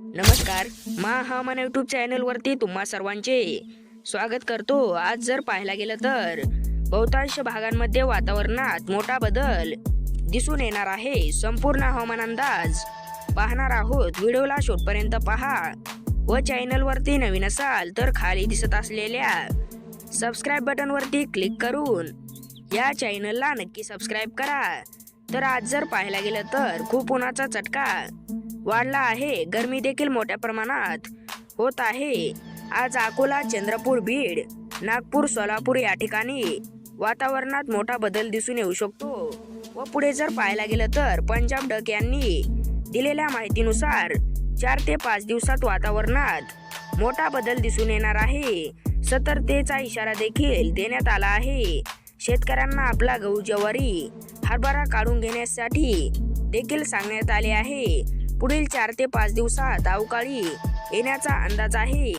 नमस्कार, हवामान यूट्यूब चॅनलवरती तुम्हा सर्वांचे स्वागत करतो। आज जर पाहायला गेलं तर बहुतांश भागांमध्ये वातावरणात मोठा बदल दिसून येणार आहे। संपूर्ण हवामान अंदाज पाहणार आहोत। व्हिडिओला शेवटपर्यंत पहा व चॅनलवरती नवीन असाल तर खाली दिसत असलेल्या सबस्क्राईब बटनवरती क्लिक करून या चॅनलला नक्की सबस्क्राईब करा। तर आज जर पाहायला गेलं तर खूप उन्हाचा चटका वाढला आहे। गरमी देखील मोठ्या प्रमाणात होत आहे। आज अकोला, चंद्रपूर, बीड, नागपूर, सोलापूर या ठिकाणी वातावरणात मोठा बदल दिसून येऊ शकतो। व पुढे जर पाहायला गेलं तर पंजाब डक यांनी दिलेल्या माहितीनुसार 4 ते 5 दिवसात वातावरणात मोठा बदल दिसून येणार आहे। सतर्कतेचा इशारा देखील देण्यात आला आहे। शेतकऱ्यांना आपला गहू, ज्वारी, हरभरा काढून घेण्यासाठी देखील सांगण्यात आले आहे। पुढील 4 ते 5 दिवसात अवकाळी येण्याचा अंदाज आहे।